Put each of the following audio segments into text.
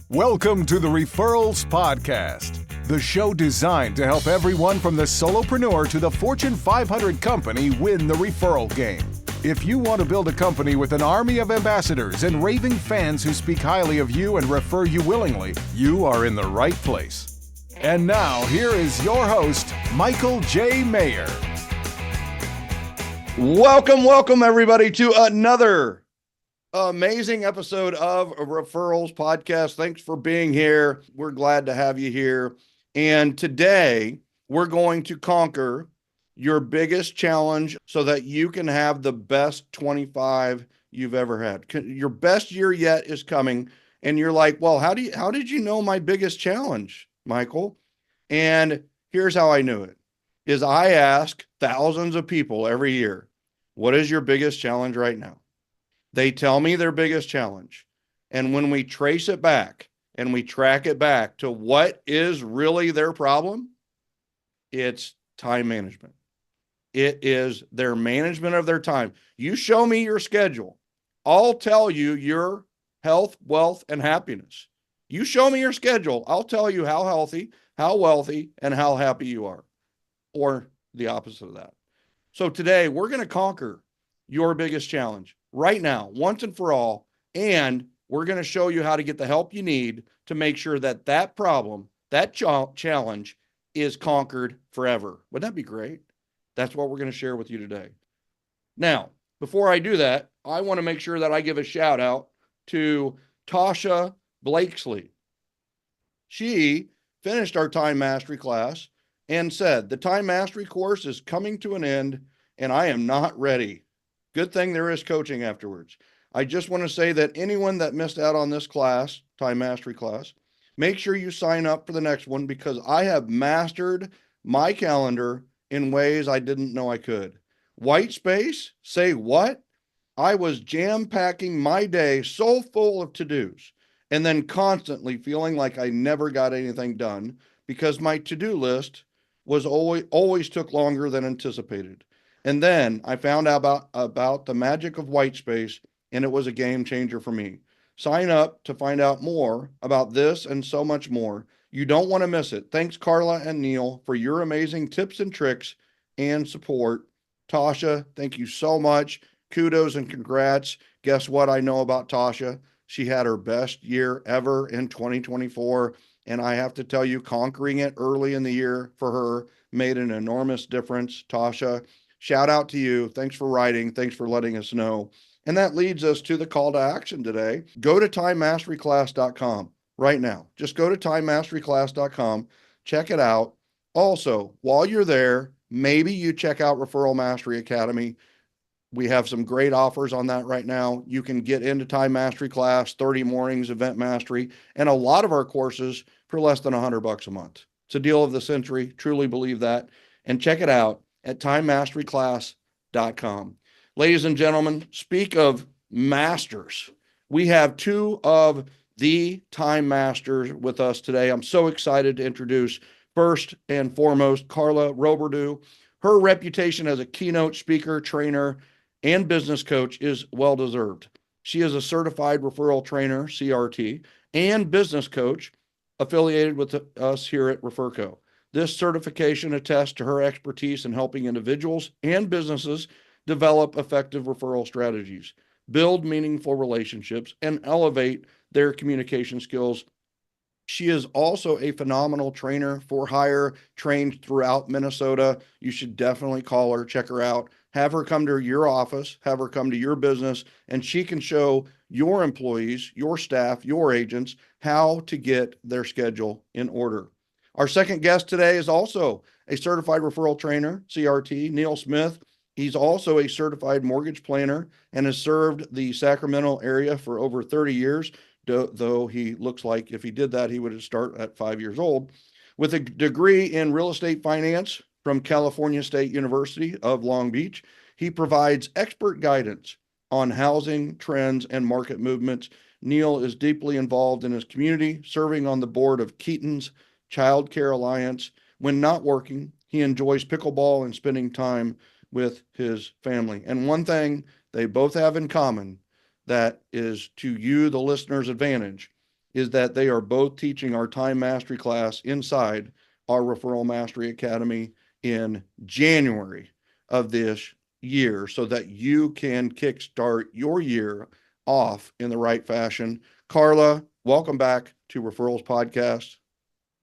Welcome to the Referrals Podcast, the show designed to help everyone from the solopreneur to the Fortune 500 company win the referral game. If you want to build a company with an army of ambassadors and raving fans who speak highly of you and refer you willingly, you are in the right place. And now, here is your host, Michael J. Maher. Welcome, everybody, to another amazing episode of Referrals Podcast. Thanks for being here. We're glad to have you here. And today, we're going to conquer your biggest challenge so that you can have the best 25 you've ever had. Your best year yet is coming. And you're like, well, how did you know my biggest challenge, Michael? And here's how I knew it, is I ask thousands of people every year, what is your biggest challenge right now? They tell me their biggest challenge. And when we trace it back and we track it back to what is really their problem, it's time management. It is their management of their time. You show me your schedule, I'll tell you your health, wealth, and happiness. You show me your schedule, I'll tell you how healthy, how wealthy, and how happy you are, or the opposite of that. So today we're going to conquer your biggest challenge right now, once and for all, and we're going to show you how to get the help you need to make sure that that problem, that challenge is conquered forever. Wouldn't that be great? That's what we're going to share with you today. Now, before I do that, I want to make sure that I give a shout out to Tasha Blakesley. She finished our time mastery class and said, the time mastery course is coming to an end and I am not ready. Good thing there is coaching afterwards. I just want to say that anyone that missed out on this class, time mastery class, make sure you sign up for the next one because I have mastered my calendar in ways I didn't know I could. White space? Say what? I was jam-packing my day so full of to-dos and then constantly feeling like I never got anything done because my to-do list was always took longer than anticipated. And then I found out about the magic of white space, and it was a game changer for me. Sign up to find out more about this and so much more. You don't want to miss it. Thanks, Karla and Neal, for your amazing tips and tricks and support. Tasha, thank you so much. Kudos and congrats. Guess what I know about Tasha? She had her best year ever in 2024. And I have to tell you, conquering it early in the year for her made an enormous difference. Tasha, shout out to you. Thanks for writing. Thanks for letting us know. And that leads us to the call to action today. Go to timemasteryclass.com right now. Just go to timemasteryclass.com. Check it out. Also, while you're there, maybe you check out Referral Mastery Academy. We have some great offers on that right now. You can get into Time Mastery Class, 30 Mornings, Event Mastery, and a lot of our courses for less than $100 a month. It's a deal of the century. Truly believe that. And check it out at timemasteryclass.com. Ladies and gentlemen, speak of masters. We have two of the time masters with us today. I'm so excited to introduce first and foremost, Karla Roberdeau. Her reputation as a keynote speaker, trainer, and business coach is well-deserved. She is a certified referral trainer, CRT, and business coach affiliated with us here at Referco. This certification attests to her expertise in helping individuals and businesses develop effective referral strategies, build meaningful relationships, and elevate their communication skills. She is also a phenomenal trainer for hire, trained throughout Minnesota. You should definitely call her, check her out, have her come to your office, have her come to your business, and she can show your employees, your staff, your agents how to get their schedule in order. Our second guest today is also a certified referral trainer, CRT, Neal Smith. He's also a certified mortgage planner and has served the Sacramento area for over 30 years, though he looks like if he did that, he would start at 5 years old. With a degree in real estate finance from California State University of Long Beach, he provides expert guidance on housing trends and market movements. Neal is deeply involved in his community, serving on the board of Keaton's Child Care Alliance. When not working, he enjoys pickleball and spending time with his family. And one thing they both have in common that is to you, the listener's advantage, is that they are both teaching our time mastery class inside our Referral Mastery Academy in January of this year so that you can kickstart your year off in the right fashion. Karla, welcome back to Referrals Podcast.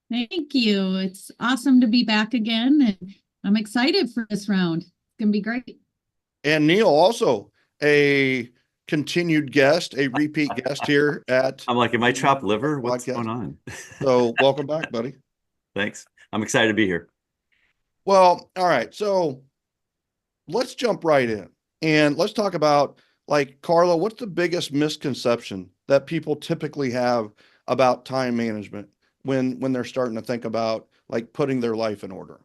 Thank you. It's awesome to be back again, and I'm excited for this round. It's going to be great. And Neal, also a continued guest, a repeat guest here at I'm like, am I chopped liver? What's going on? So welcome back, buddy. Thanks. I'm excited to be here. Well, all right. So let's jump right in and let's talk about, like, Karla, what's the biggest misconception that people typically have about time management when they're starting to think about like putting their life in order?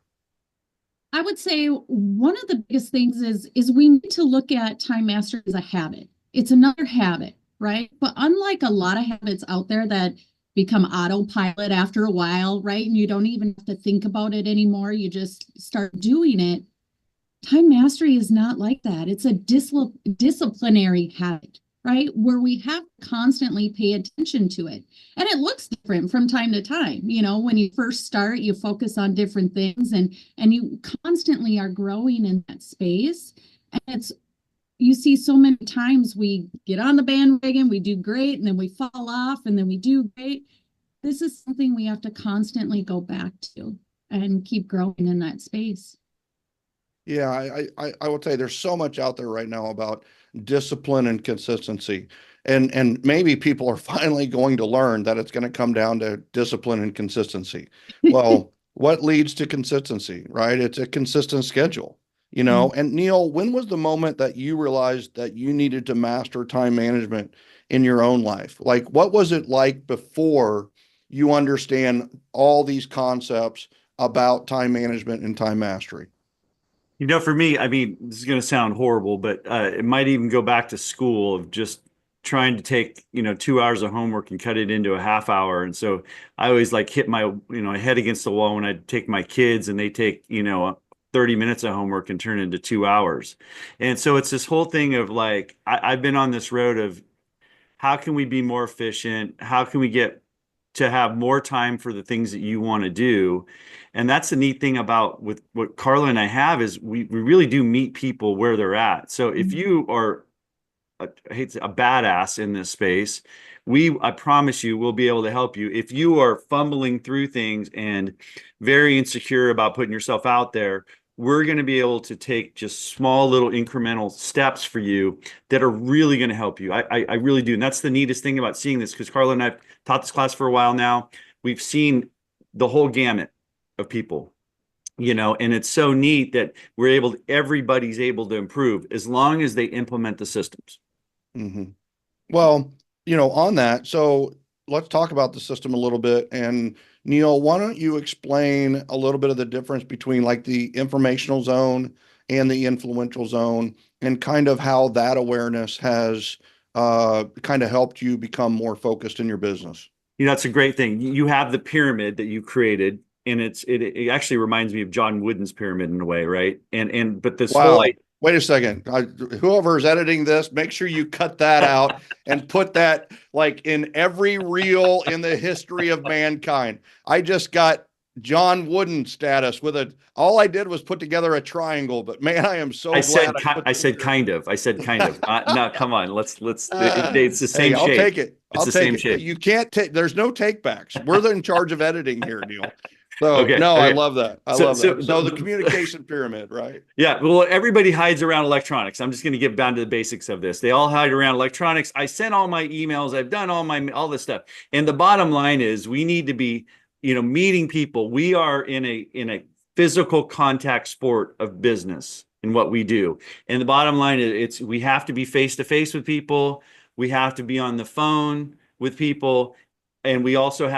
I would say one of the biggest things is we need to look at time mastery as a habit. It's another habit, right? But unlike a lot of habits out there that become autopilot after a while, right? And you don't even have to think about it anymore. You just start doing it. Time mastery is not like that. It's a disciplinary habit, right? Where we have to constantly pay attention to it. And it looks different from time to time. You know, when you first start, you focus on different things and you constantly are growing in that space. And you see so many times we get on the bandwagon, we do great, and then we fall off, and then we do great. This is something we have to constantly go back to and keep growing in that space. Yeah, I would say there's so much out there right now about discipline and consistency. And maybe people are finally going to learn that it's going to come down to discipline and consistency. Well, what leads to consistency, right? It's a consistent schedule, you know. And Neal, when was the moment that you realized that you needed to master time management in your own life? Like, what was it like before you understand all these concepts about time management and time mastery? You know, for me, I mean, this is going to sound horrible, but it might even go back to school of just trying to take, 2 hours of homework and cut it into a half hour. And so I always like hit my, head against the wall when I take my kids and they take, 30 minutes of homework and turn it into 2 hours. And so it's this whole thing of like, I've been on this road of how can we be more efficient? How can we get to have more time for the things that you want to do? And that's the neat thing about with what Karla and I have is we really do meet people where they're at. So if you are, I hate to say, a badass in this space, I promise you, we'll be able to help you. If you are fumbling through things and very insecure about putting yourself out there, we're going to be able to take just small little incremental steps for you that are really going to help you. I really do. And that's the neatest thing about seeing this, because Karla and I've taught this class for a while now. We've seen the whole gamut of people, and it's so neat that everybody's able to improve as long as they implement the systems. Mm-hmm. Well, on that, so let's talk about the system a little bit. And Neal, why don't you explain a little bit of the difference between like the informational zone and the influential zone, and kind of how that awareness has kind of helped you become more focused in your business? That's a great thing. You have the pyramid that you created, and it actually reminds me of John Wooden's pyramid in a way, right? But this whole wait a second. Whoever is editing this, make sure you cut that out and put that like in every reel in the history of mankind. I just got John Wooden status all I did was put together a triangle, but man, I am so glad I said kind of. No, come on. It's the same shape. I'll take it. It's the same shape. You can't there's no take backs. We're in charge of editing here, Neal. So okay. I love that. I love that. So the communication pyramid, right? Yeah. Well, everybody hides around electronics. I'm just going to get down to the basics of this. They all hide around electronics. I sent all my emails. I've done all this stuff. And the bottom line is we need to be, meeting people. We are in a physical contact sport of business in what we do. And the bottom line is we have to be face to face with people. We have to be on the phone with people. And we could also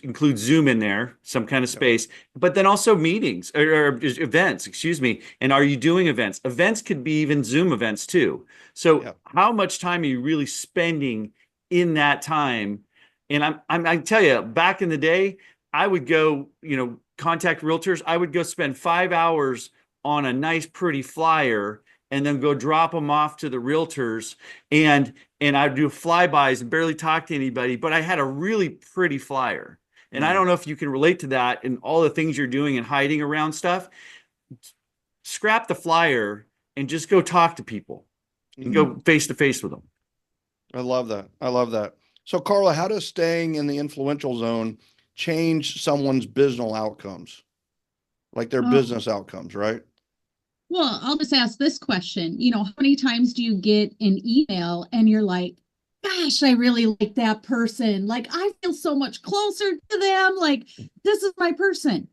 include Zoom in there, some kind of space, but then also meetings or events, excuse me. And are you doing events? Events could be even Zoom events too. So how much time are you really spending in that time? And I tell you, back in the day, I would go, contact realtors. I would go spend 5 hours on a nice, pretty flyer and then go drop them off to the realtors, and I'd do flybys and barely talk to anybody, but I had a really pretty flyer. And I don't know if you can relate to that and all the things you're doing and hiding around stuff. Scrap the flyer and just go talk to people and go face to face with them. I love that. I love that. So Karla, how does staying in the influential zone change someone's business outcomes? Like their business outcomes, right? Well, I'll just ask this question. You know, how many times do you get an email and you're like, gosh, I really like that person. Like, I feel so much closer to them. Like, this is my person.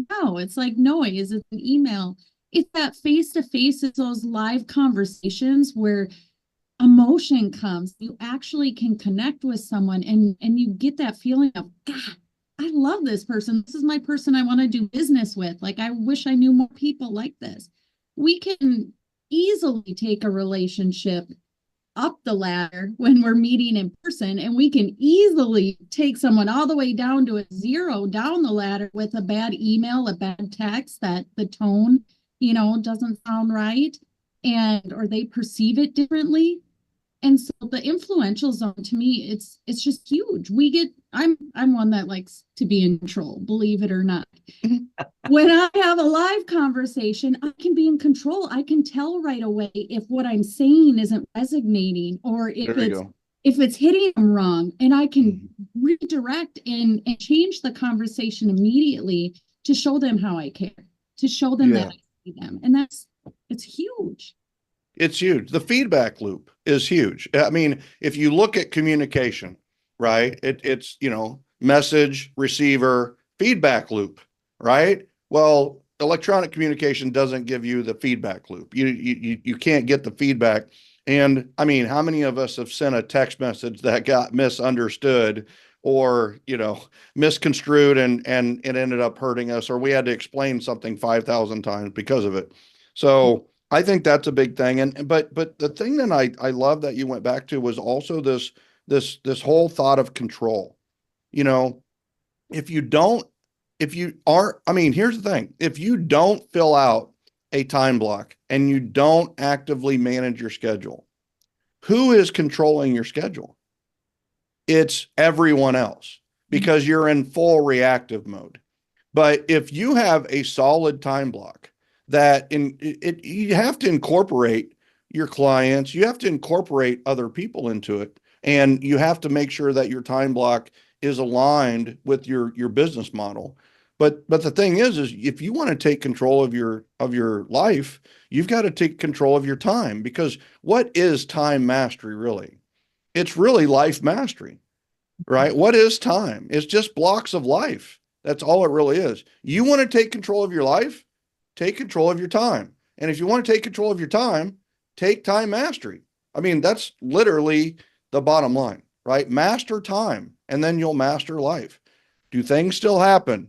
No, it's like noise. It's an email. It's that face to face. It's those live conversations where emotion comes. You actually can connect with someone and you get that feeling of, God, I love this person. This is my person I want to do business with. Like, I wish I knew more people like this. We can easily take a relationship up the ladder when we're meeting in person, and we can easily take someone all the way down to a 0 down the ladder with a bad email, a bad text, that the tone, you know, doesn't sound right, and or they perceive it differently. And so the influential zone, to me, it's just huge. I'm one that likes to be in control, believe it or not. When I have a live conversation, I can be in control. I can tell right away if what I'm saying isn't resonating, or if it's hitting them wrong, and I can redirect and change the conversation immediately to show them how I care, to show them that I see them. And it's huge. It's huge. The feedback loop is huge. I mean, if you look at communication, right, it's, you know, message, receiver, feedback loop, right? Well, electronic communication doesn't give you the feedback loop. You can't get the feedback. And I mean, how many of us have sent a text message that got misunderstood or, you know, misconstrued and it ended up hurting us, or we had to explain something 5,000 times because of it. So I think that's a big thing. But the thing that I love that you went back to was also this whole thought of control. You know, if you aren't, I mean, here's the thing. If you don't fill out a time block and you don't actively manage your schedule, who is controlling your schedule? It's everyone else, because you're in full reactive mode. But if you have a solid time block, that you have to incorporate your clients, you have to incorporate other people into it, and you have to make sure that your time block is aligned with your business model. But the thing is if you want to take control of your life, you've got to take control of your time, because what is time mastery really? It's really life mastery, right? What is time? It's just blocks of life. That's all it really is. You want to take control of your life? Take control of your time. And if you want to take control of your time, take time mastery. I mean, that's literally the bottom line, right? Master time, and then you'll master life. Do things still happen?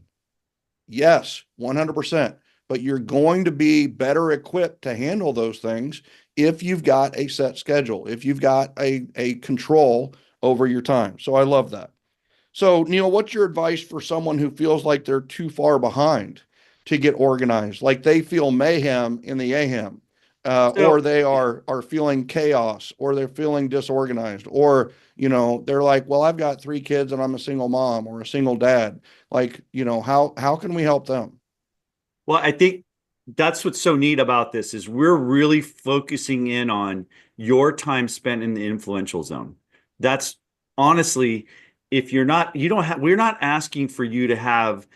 Yes, 100%. But you're going to be better equipped to handle those things if you've got a set schedule, if you've got a control over your time. So I love that. So, Neal, what's your advice for someone who feels like they're too far behind to get organized? Like they feel mayhem in the AHAM, or they are feeling chaos, or they're feeling disorganized, or, you know, they're like, well, I've got 3 kids and I'm a single mom or a single dad. Like, you know, how can we help them? Well, I think that's what's so neat about this is we're really focusing in on your time spent in the influential zone. That's honestly, if you're not, you don't have, we're not asking for you to have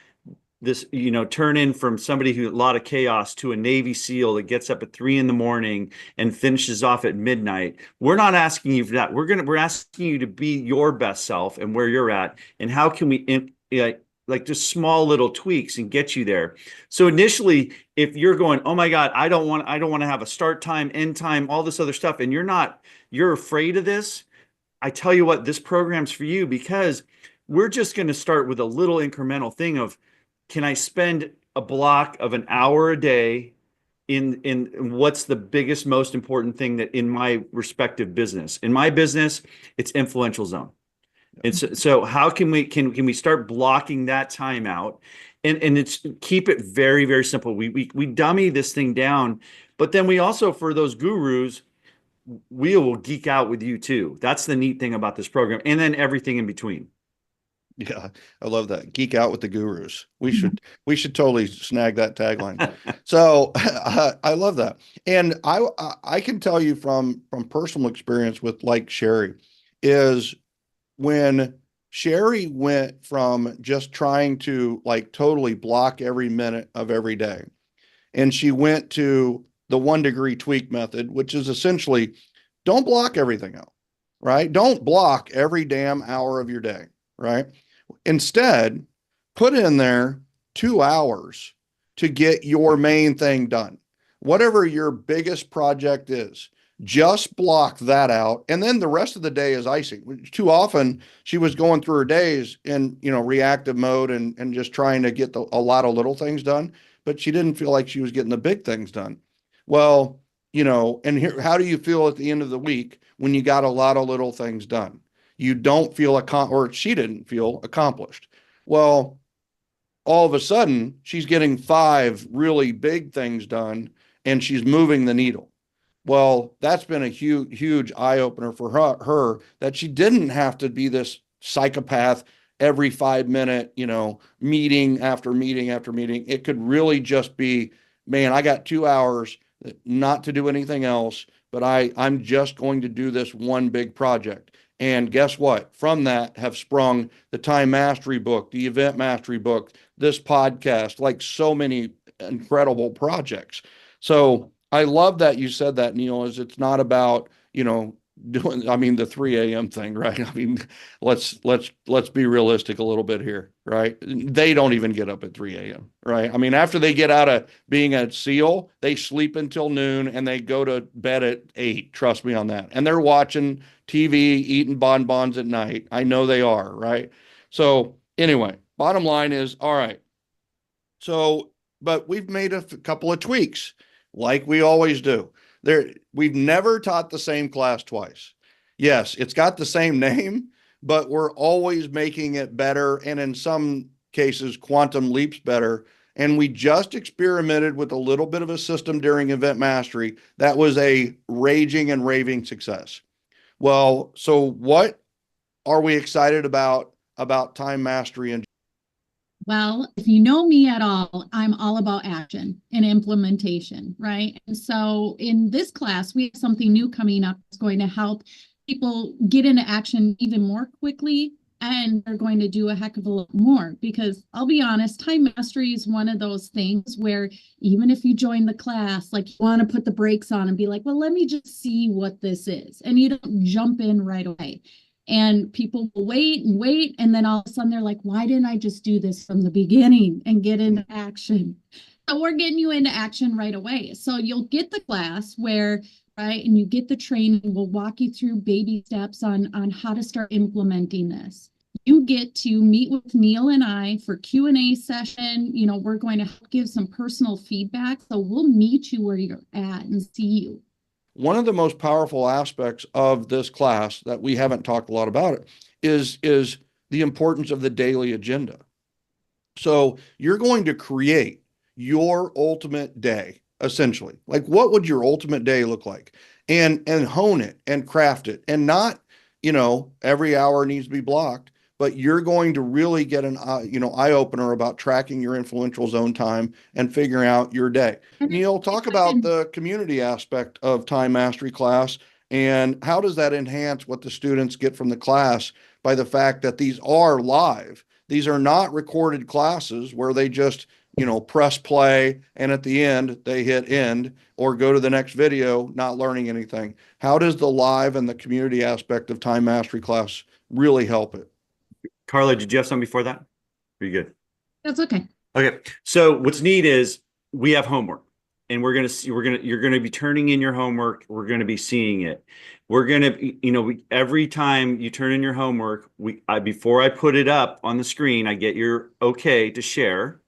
this, you know, turn in from somebody who a lot of chaos to a Navy SEAL that gets up at 3 in the morning and finishes off at midnight. We're not asking you for that. We're asking you to be your best self and where you're at, and how can we like just small little tweaks and get you there. So initially, if you're going, oh my God, I don't want to have a start time, end time, all this other stuff, and you're afraid of this, I tell you what, this program's for you, because we're just going to start with a little incremental thing of, can I spend a block of an hour a day in what's the biggest, most important thing that in my respective business? In my business, it's influential zone. And so how can we start blocking that time out, and it's keep it very, very simple. We dummy this thing down, But then we also, for those gurus, we will geek out with you too. That's the neat thing about this program. And then everything in between. Yeah, I love that. Geek out with the gurus. We should totally snag that tagline. So I love that. And I can tell you from personal experience with like Sherry is when Sherry went from just trying to like totally block every minute of every day, and she went to the 1 degree tweak method, which is essentially don't block everything out, right? Don't block every damn hour of your day, right? Instead, put in there 2 hours to get your main thing done. Whatever your biggest project is, just block that out. And then the rest of the day is icing. Too often she was going through her days in, reactive mode and just trying to get a lot of little things done, but she didn't feel like she was getting the big things done. Well, and here, how do you feel at the end of the week when you got a lot of little things done? You don't feel or she didn't feel accomplished. Well, all of a sudden she's getting 5 really big things done and she's moving the needle. Well, that's been a huge eye opener for her that she didn't have to be this psychopath every 5 minute, meeting after meeting after meeting. It could really just be, man, I got 2 hours not to do anything else, but I'm just going to do this one big project. And guess what? From that have sprung the time mastery book, the event mastery book, this podcast, like so many incredible projects. So I love that you said that, Neal, is it's not about, doing, the 3 a.m. thing, right? Let's be realistic a little bit here, right? They don't even get up at 3 a.m., right? After they get out of being a SEAL, they sleep until noon and they go to bed at 8. Trust me on that. And they're watching TV, eating bonbons at night. I know they are, right? So anyway, bottom line is, all right. So, but we've made a couple of tweaks like we always do. We've never taught the same class twice. Yes, it's got the same name, but we're always making it better, and in some cases, quantum leaps better. And we just experimented with a little bit of a system during Event Mastery that was a raging and raving success. Well, so what are we excited about time mastery? And well, if you know me at all, I'm all about action and implementation, right? And so in this class, we have something new coming up that's going to help people get into action even more quickly. And they're going to do a heck of a lot more, because I'll be honest, time mastery is one of those things where even if you join the class, like you want to put the brakes on and be like, well, let me just see what this is. And you don't jump in right away. And people will wait and wait. And then all of a sudden they're like, why didn't I just do this from the beginning and get into action? So we're getting you into action right away. So you'll get the class where, right, and you get the training. We'll walk you through baby steps on how to start implementing this. You get to meet with Neal and I for Q&A session. We're going to give some personal feedback. So we'll meet you where you're at and see you. One of the most powerful aspects of this class that we haven't talked a lot about it is the importance of the daily agenda. So you're going to create your ultimate day, essentially. Like, what would your ultimate day look like? And hone it and craft it, and not, every hour needs to be blocked, but you're going to really get an eye opener about tracking your influential zone time and figuring out your day. Neal, talk about the community aspect of time mastery class, and how does that enhance what the students get from the class by the fact that these are live. These are not recorded classes where they just, press play and at the end they hit end or go to the next video, not learning anything. How does the live and the community aspect of time mastery class really help it? Karla, did you have something before that? Are you good? That's okay. Okay. So what's neat is we have homework, and you're going to be turning in your homework. We're going to be seeing it. We're going to, every time you turn in your homework, before I put it up on the screen, I get your okay to share,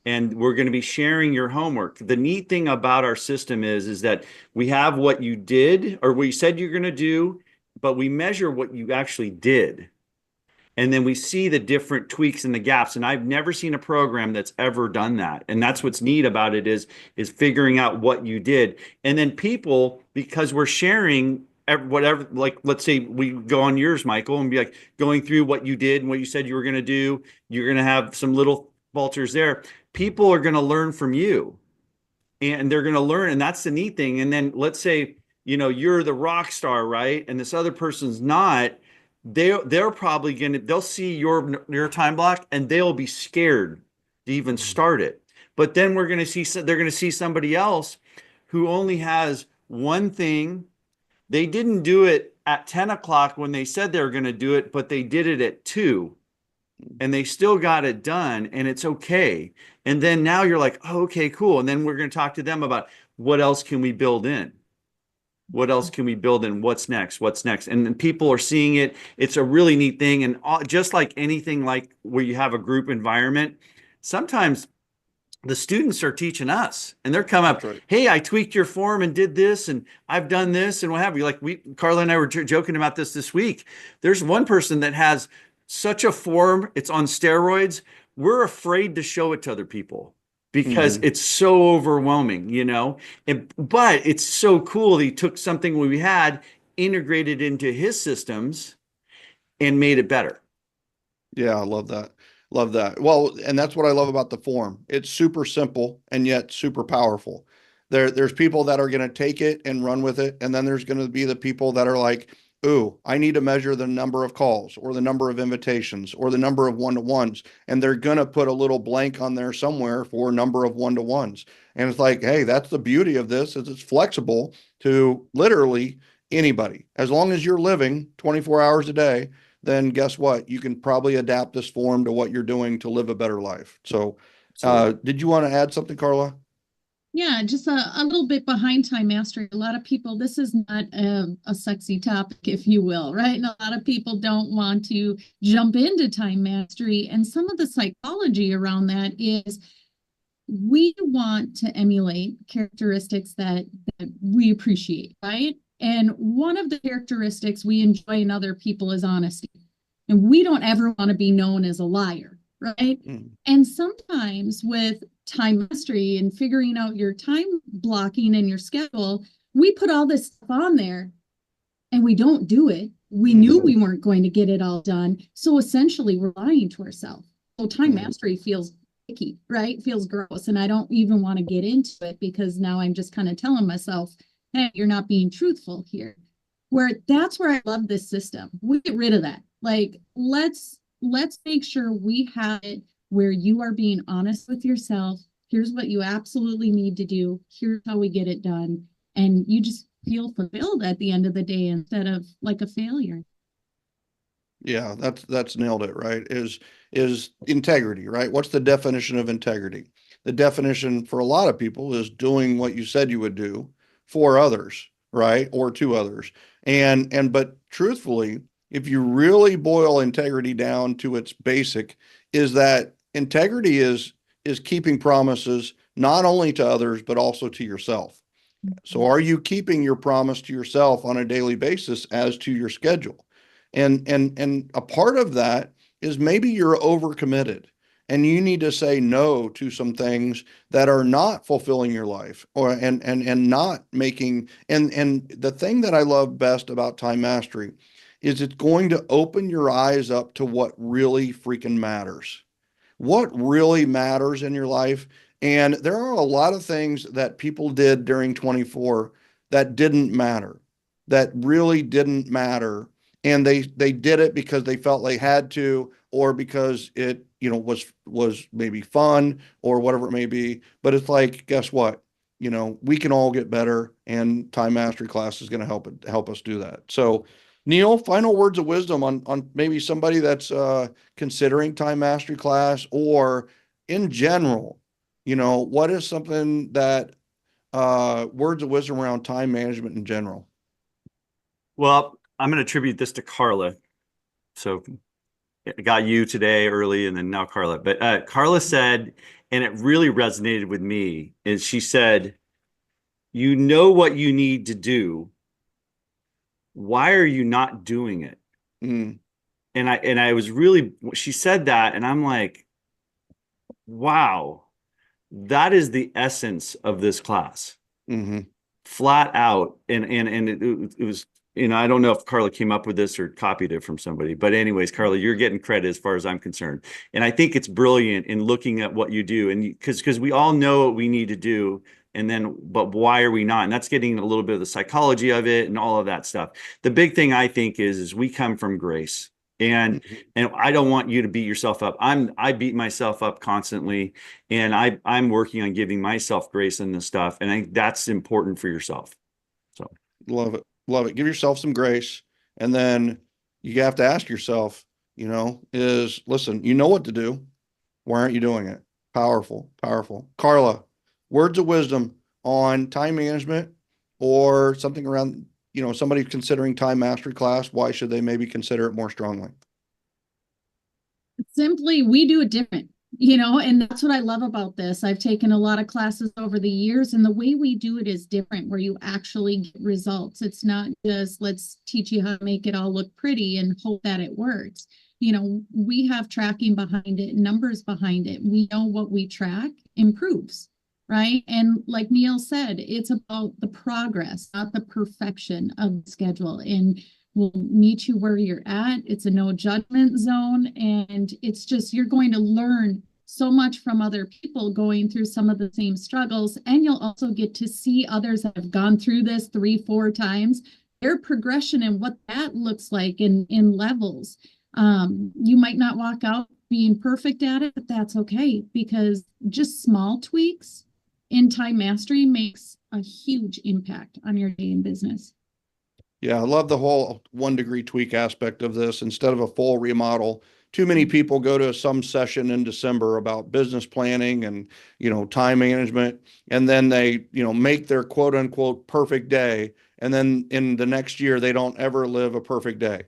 and we're going to be sharing your homework. The neat thing about our system is that we have what you did or what you said you're going to do, but we measure what you actually did. And then we see the different tweaks and the gaps. And I've never seen a program that's ever done that. And that's what's neat about it is figuring out what you did. And then people, because we're sharing whatever, like, let's say we go on yours, Michael, and be like going through what you did and what you said you were going to do. You're going to have some little falters there. People are going to learn from you, and they're going to learn. And that's the neat thing. And then let's say, you're the rock star, right? And this other person's not. They're probably they'll see your time block and they'll be scared to even start it. But then they're going to see somebody else who only has one thing. They didn't do it at 10 o'clock when they said they were going to do it, but they did it at 2 and they still got it done, and it's okay. And then now you're like, oh, okay, cool. And then we're going to talk to them about what else can we build in? What else can we build in? What's next? What's next? And then people are seeing it. It's a really neat thing. And just like anything, like where you have a group environment, sometimes the students are teaching us, and they're coming up, right. Hey, I tweaked your form and did this, and I've done this, and what have you. Like Karla and I were joking about this week. There's one person that has such a form, it's on steroids. We're afraid to show it to other people because it's so overwhelming, but it's so cool. He took something we had, integrated into his systems, and made it better. Yeah, I love that. Love that. Well, and that's what I love about the form. It's super simple and yet super powerful. There's people that are going to take it and run with it. And then there's going to be the people that are like, ooh, I need to measure the number of calls or the number of invitations or the number of one-to-ones. And they're going to put a little blank on there somewhere for number of one-to-ones. And it's like, hey, that's the beauty of this, is it's flexible to literally anybody. As long as you're living 24 hours a day, then guess what? You can probably adapt this form to what you're doing to live a better life. So, did you want to add something, Karla? Yeah, just a little bit behind time mastery. A lot of people, this is not a sexy topic, if you will, right? And a lot of people don't want to jump into time mastery. And some of the psychology around that is we want to emulate characteristics that we appreciate, right? And one of the characteristics we enjoy in other people is honesty. And we don't ever want to be known as a liar, right? And sometimes with time mastery and figuring out your time blocking and your schedule, we put all this stuff on there and we don't do it. We knew we weren't going to get it all done. So essentially we're lying to ourselves. So time mastery feels icky, right? Feels gross. And I don't even want to get into it because now I'm just kind of telling myself, hey, you're not being truthful here. That's where I love this system. We get rid of that. Like, let's make sure we have it where you are being honest with yourself. Here's what you absolutely need to do. Here's how we get it done. And you just feel fulfilled at the end of the day instead of like a failure. Yeah, that's nailed it, right? Is integrity, right? What's the definition of integrity? The definition for a lot of people is doing what you said you would do for others, right? Or to others. But truthfully, if you really boil integrity down to its basic, is that integrity is keeping promises not only to others, but also to yourself. So are you keeping your promise to yourself on a daily basis as to your schedule? And a part of that is maybe you're overcommitted and you need to say no to some things that are not fulfilling your life or and not making and the thing that I love best about time mastery is it's going to open your eyes up to what really freaking matters. What really matters in your life. And there are a lot of things that people did during 24 that didn't matter, that really didn't matter. And they did it because they felt they had to, or because it, was maybe fun or whatever it may be. But it's like, guess what? We can all get better, and time mastery class is going to help us do that. So, Neal, final words of wisdom on maybe somebody that's considering time mastery class, or in general, what is something that words of wisdom around time management in general? Well, I'm going to attribute this to Karla. So I got you today early and then now Karla. But Karla said, and it really resonated with me, is she said, you know what you need to do. Why are you not doing it? I was really, she said that, and I'm like, wow, that is the essence of this class. Mm-hmm. Flat out. And it was, I don't know if Karla came up with this or copied it from somebody, but anyways, Karla, you're getting credit as far as I'm concerned. And I think it's brilliant in looking at what you do, and because we all know what we need to do, and then but why are we not? And that's getting a little bit of the psychology of it and all of that stuff. The big thing I think is we come from grace. And Mm-hmm. and I don't want you to beat yourself up. I beat myself up constantly, and I'm working on giving myself grace in this stuff, and I think that's important for yourself. So Love it. Love it. Give yourself some grace. And then you have to ask yourself, listen, you know what to do. Why aren't you doing it? Powerful, powerful. Karla, words of wisdom on time management or something around, somebody considering time mastery class. Why should they maybe consider it more strongly? Simply, we do it different, and that's what I love about this. I've taken a lot of classes over the years, and the way we do it is different, where you actually get results. It's not just let's teach you how to make it all look pretty and hope that it works. We have tracking behind it, numbers behind it. We know what we track improves, right? And like Neal said, it's about the progress, not the perfection of the schedule. And we'll meet you where you're at. It's a no judgment zone. And it's just, you're going to learn so much from other people going through some of the same struggles. And you'll also get to see others that have gone through this 3-4 times, their progression and what that looks like in levels. You might not walk out being perfect at it, but that's okay, because just small tweaks in time mastery makes a huge impact on your day in business. Yeah, I love the whole 1 degree tweak aspect of this instead of a full remodel. Too many people go to some session in December about business planning and, time management, and then they, make their quote unquote perfect day. And then in the next year, they don't ever live a perfect day.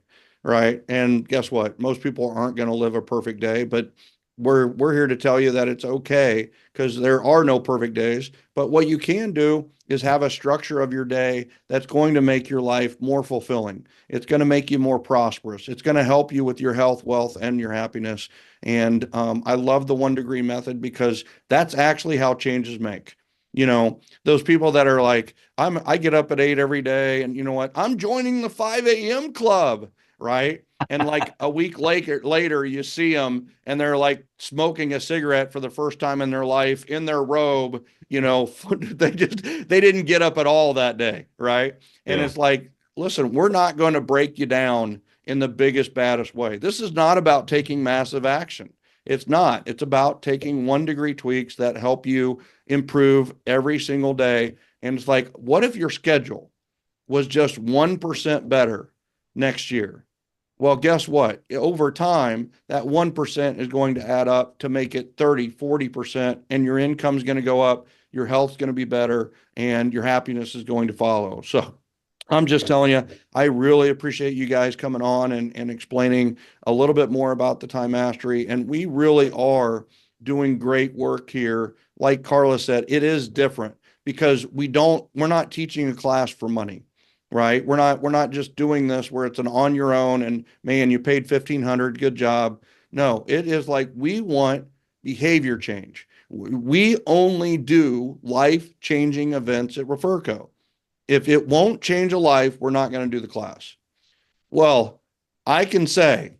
Right. And guess what? Most people aren't going to live a perfect day, but we're here to tell you that it's okay, because there are no perfect days. But what you can do is have a structure of your day that's going to make your life more fulfilling. It's going to make you more prosperous. It's going to help you with your health, wealth, and your happiness. And I love the 1 degree method, because that's actually how changes make. Those people that are like, I get up at 8 every day, and you know what? I'm joining the 5 a.m. club, right? And like a week later, you see them and they're like smoking a cigarette for the first time in their life in their robe. They didn't get up at all that day, right? And yeah. it's like, listen, we're not going to break you down in the biggest, baddest way. This is not about taking massive action. It's not. It's about taking 1 degree tweaks that help you improve every single day. And it's like, what if your schedule was just 1% better next year? Well, guess what? Over time, that 1% is going to add up to make it 30, 40%, and your income is going to go up, your health's going to be better, and your happiness is going to follow. So I'm just telling you, I really appreciate you guys coming on and explaining a little bit more about the time mastery. And we really are doing great work here. Like Karla said, it is different because we're not teaching a class for money. Right. We're not just doing this where it's an on your own and man, you paid 1,500, good job. No, it is like we want behavior change. We only do life-changing events at Referco. If it won't change a life, we're not going to do the class. Well, I can say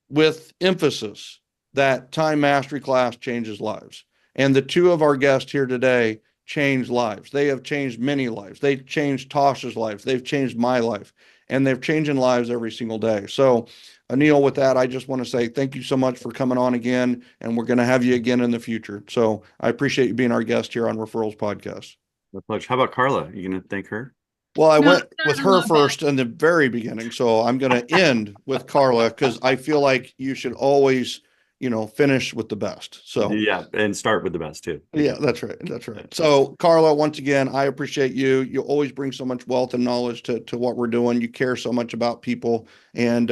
with emphasis that time mastery class changes lives. And the two of our guests here today changed lives. They have changed many lives. They've changed Tasha's life. They've changed my life. And they're changing lives every single day. So, Neal, with that, I just want to say thank you so much for coming on again. And we're going to have you again in the future. So I appreciate you being our guest here on Referrals Podcast. My pleasure. How about Karla? Are you going to thank her? Well, I No, went with I her love that. first in the very beginning, so I'm going to end with Karla because I feel like you should always, finish with the best. So, Yeah, and start with the best too. yeah, that's right. That's right. So, Karla, once again, I appreciate you. You always bring so much wealth and knowledge to what we're doing. You care so much about people, and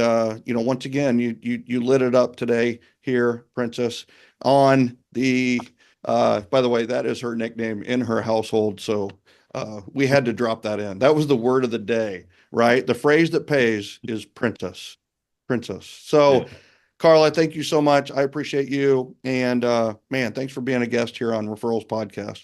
once again, you lit it up today here, Princess, on the. By the way, that is her nickname in her household. So we had to drop that in. That was the word of the day, right? The phrase that pays is Princess. princess. So, Yeah. Karla, thank you so much. I appreciate you. And man, thanks for being a guest here on Referrals Podcast.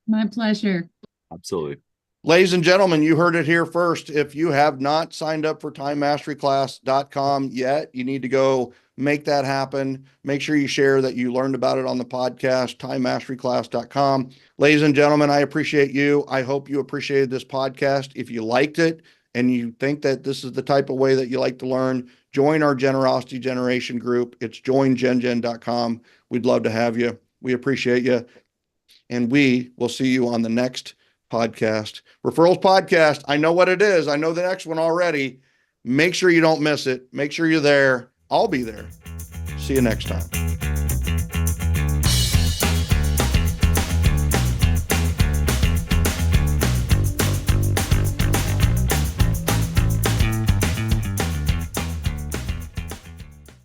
My pleasure. Absolutely. Ladies and gentlemen, you heard it here first. If you have not signed up for timemasteryclass.com yet, you need to go make that happen. Make sure you share that you learned about it on the podcast, timemasteryclass.com. Ladies and gentlemen, I appreciate you. I hope you appreciated this podcast. If you liked it and you think that this is the type of way that you like to learn, join our Generosity Generation group. It's joingengen.com. We'd love to have you. We appreciate you. And we will see you on the next podcast. Referrals Podcast. I know what it is. I know the next one already. Make sure you don't miss it. Make sure you're there. I'll be there. See you next time.